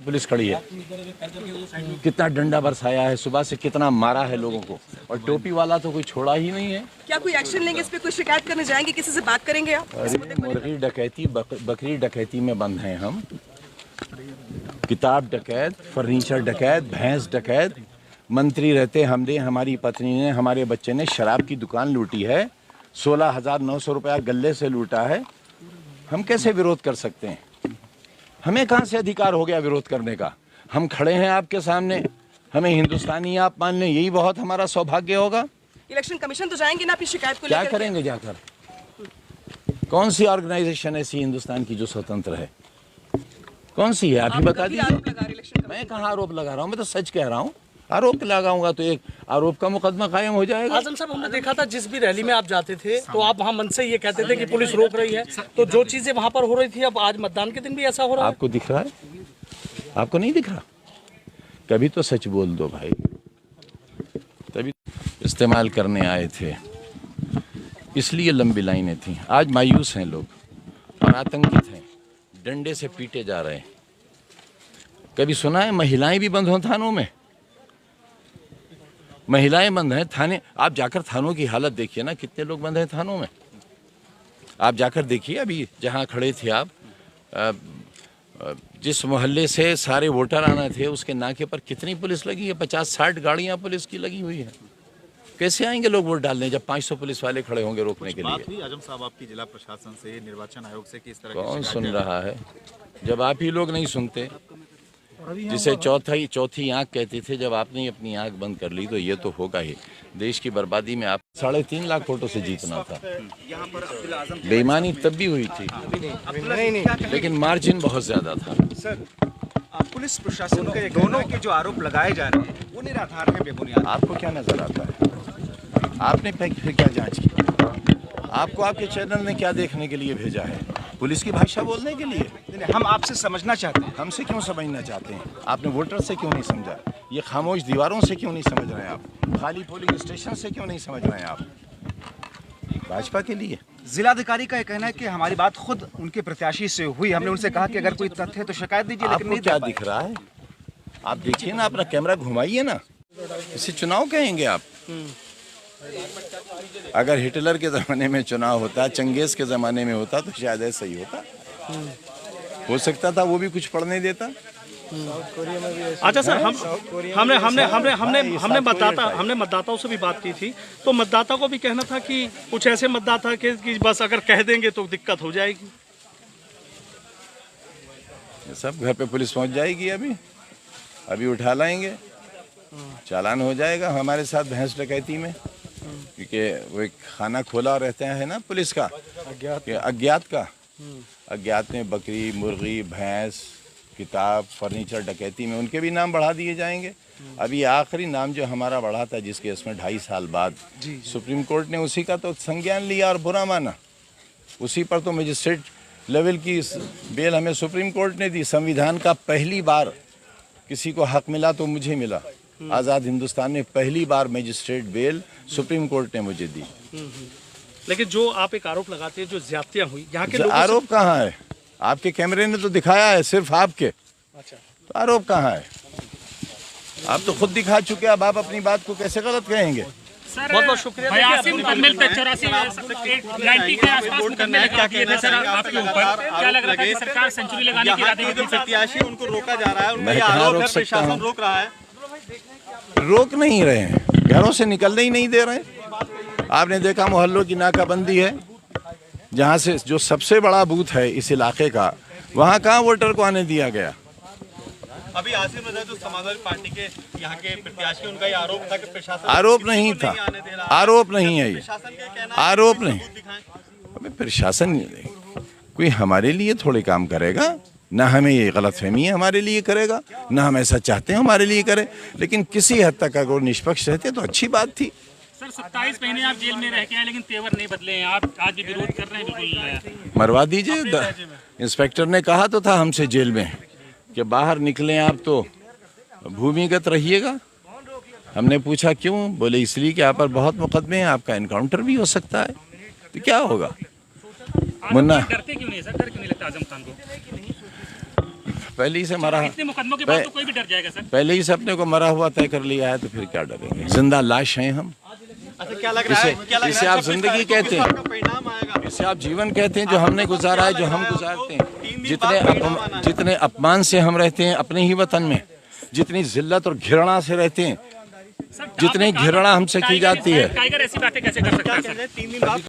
Police खड़ी है। कितना डंडा बरसाया है, सुबह से कितना मारा है लोगों को, और टोपी वाला तो कोई छोड़ा ही नहीं है। क्या कोई एक्शन लेंगे इस पे? कोई शिकायत करने जाएंगे, किसी से बात करेंगे आप? अरे मुर्गी डकैती बकरी डकैती में बंद हैं हम। किताब डकैत, फर्नीचर डकैत, भैंस डकैत। मंत्री रहते हमने, हमारी पत्नी ने, हमारे बच्चे ने शराब की दुकान लूटी है, 16,900 रुपया गले से लूटा है। हम कैसे विरोध कर सकते हैं? हमें कहाँ से अधिकार हो गया विरोध करने का? हम खड़े हैं आपके सामने, हमें हिंदुस्तानी आप मान लें, यही बहुत हमारा सौभाग्य होगा। इलेक्शन कमीशन तो जाएंगे ना अपनी शिकायत को क्या लेकर? करेंगे जाकर? कौन सी ऑर्गेनाइजेशन ऐसी हिंदुस्तान की जो स्वतंत्र है? कौन सी है? आप ही बता दीजिए। मैं कहाँ आरोप लगा रहा हूँ? मैं तो सच कह रहा हूँ। आरोप लगाऊंगा तो एक आरोप का मुकदमा कायम हो जाएगा। आजम साहब, हमने देखा था जिस भी रैली में आप जाते थे तो आप वहाँ मन से ये कहते थे कि पुलिस रोक रही है, तो जो चीजें वहाँ पर हो रही थी अब आज मतदान के दिन भी ऐसा हो रहा है। आपको दिख रहा है? आपको नहीं दिख रहा? कभी तो सच बोल दो भाई। तभी इस्तेमाल करने आए थे, इसलिए लंबी लाइनें थी। आज मायूस हैं लोग और आतंकित हैं, डंडे से पीटे जा रहे हैं। कभी सुना है महिलाएं भी बंद हों थानों में? महिलाएं बंद हैं थाने। आप जाकर थानों की हालत देखिए ना, कितने लोग बंद हैं थानों में। आप जाकर देखिए, अभी जहां खड़े थे आप, जिस मोहल्ले से सारे वोटर आना थे उसके नाके पर कितनी पुलिस लगी है? 50-60 गाड़ियां पुलिस की लगी हुई है। कैसे आएंगे लोग वोट डालने जब 500 पुलिस वाले खड़े होंगे रोकने के लिए? बात हुई आजम साहब आपकी जिला प्रशासन से, निर्वाचन आयोग से कि इस तरह कौन सुन रहा है? जब आप ही लोग नहीं सुनते, जिसे चौथी आंख कहते थे, जब आपने अपनी आंख बंद कर ली तो ये तो होगा ही। देश की बर्बादी में आप 3.5 लाख वोटों से जीतना था। बेईमानी तब भी हुई थी, लेकिन मार्जिन बहुत ज्यादा था। सर, पुलिस प्रशासन के दोनों के जो आरोप लगाए जा रहे हैं वो निराधार है, बेबुनियाद। आपको क्या नजर आता है? आपने फिर क्या जांच की? आपको आपके चैनल ने क्या देखने के लिए भेजा है? पुलिस की भाषा बोलने के लिए? हम आपसे समझना चाहते हैं। हमसे क्यों समझना चाहते हैं? आपने वोटर से क्यों नहीं समझा? ये खामोश दीवारों से क्यों नहीं समझ रहे हैं आप? खाली पोलिंग स्टेशन से क्यों नहीं समझ रहे हैं आप? भाजपा के लिए। जिलाधिकारी का कहना है कि हमारी बात खुद उनके प्रत्याशी से हुई। हमने उनसे कहा कि अगर कोई तथ्य है तो शिकायत दीजिए, लेकिन आपको क्या दिख रहा है? आप देखिए ना, अपना कैमरा घुमाइए ना। इसे चुनाव कहेंगे आप? अगर हिटलर के ज़माने में चुनाव होता, चंगेज के ज़माने में होता तो शायद ऐसा ही होता। हो सकता था वो भी कुछ पढ़ने देता। अच्छा सर, हमने मतदाताओं से भी बात की थी, तो मतदाता को भी कहना था कि कुछ ऐसे मतदाता कि बस अगर कह देंगे तो दिक्कत हो जाएगी। सब घर पे पुलिस पहुंच जाएगी, अभी उठा लाएंगे, चालान हो जाएगा हमारे साथ भैंस डकैती में, क्योंकि वो एक खाना खोला रहते हैं ना पुलिस का, अज्ञात में बकरी, मुर्गी, भैंस, किताब, फर्नीचर डकैती में उनके भी नाम बढ़ा दिए जाएंगे। अभी आखिरी नाम जो हमारा बढ़ा था, जिसके इसमें 2.5 साल बाद सुप्रीम कोर्ट ने उसी का तो संज्ञान लिया और बुरा माना। उसी पर तो मजिस्ट्रेट लेवल की बेल हमें सुप्रीम कोर्ट ने दी। संविधान का पहली बार किसी को हक मिला तो मुझे मिला। आज़ाद हिंदुस्तान में पहली बार मजिस्ट्रेट बेल सुप्रीम कोर्ट ने मुझे दी। लेकिन जो आप एक आरोप लगाते हैं, जो ज्यादतियां हुई यहाँ के लोगों आरोप कहाँ है? आपके कैमरे ने तो दिखाया है, सिर्फ आपके। अच्छा, तो आरोप कहाँ है? आप तो खुद दिखा चुके, अब आप अपनी बात को कैसे गलत कहेंगे? बहुत बहुत शुक्रिया। क्या लग रहा है कि सरकार सेंचुरी लगाने की इरादे में प्रत्याशी उनको रोका जा रहा है, मैं कहाँ रोक सकता हूँ? रोक रहा है। रोक नहीं रहे हैं, घरों से निकलने ही नहीं दे रहे हैं। आपने देखा मोहल्लों की नाकाबंदी है, जहाँ से जो सबसे बड़ा बूथ है इस इलाके का, वहाँ कहाँ वोटर को आने दिया गया? अभी आसिफ नजर जो समाजवादी पार्टी के यहाँ के प्रत्याशी, उनका ये आरोप था कि प्रशासन आरोप नहीं था, आरोप नहीं है ये, आरोप नहीं। अबे प्रशासन कोई हमारे लिए थोड़े काम करेगा ना, हमें ये गलतफहमी है हमारे लिए करेगा, ना हम ऐसा चाहते हैं हमारे लिए करे। लेकिन किसी हद तक अगर निष्पक्ष रहते तो अच्छी बात थी। सर, 27 महीने आप जेल में रह के आए, लेकिन तेवर नहीं बदले हैं। आप आज भी विरोध कर रहे हैं। बिल्कुल मरवा दीजिए। इंस्पेक्टर ने कहा तो था हमसे जेल में कि बाहर निकलें आप तो भूमिगत रहिएगा। हमने पूछा क्यों? बोले इसलिए कि आप पर बहुत मुकदमे हैं, आपका एनकाउंटर भी हो सकता है। तो क्या होगा? मुन्ना डरते क्यों नहीं सर? डर क्यों नहीं लगता आजम खान को? पहले ही से मरा, इतने मुकदमों के बाद तो कोई भी डर जाएगा सर। पहले ही से अपने को मरा हुआ तय कर लिया है, तो फिर क्या डरेंगे? जिंदा लाश हैं हम। अच्छा, क्या लग रहा है, क्या लग इसे रहा है आप जिंदगी कहते हैं, परिणाम आएगा? इसे आप जीवन कहते हैं, जो हमने गुजारा है, जो हम गुजारते हैं। जितने अपमान से हम रहते हैं अपने ही वतन में, जितनी जिल्लत और घृणा से रहते हैं, जितनी घृणा हमसे की जाती है। टाइगर ऐसी बातें कैसे कर सकता है सर? 3 दिन बाद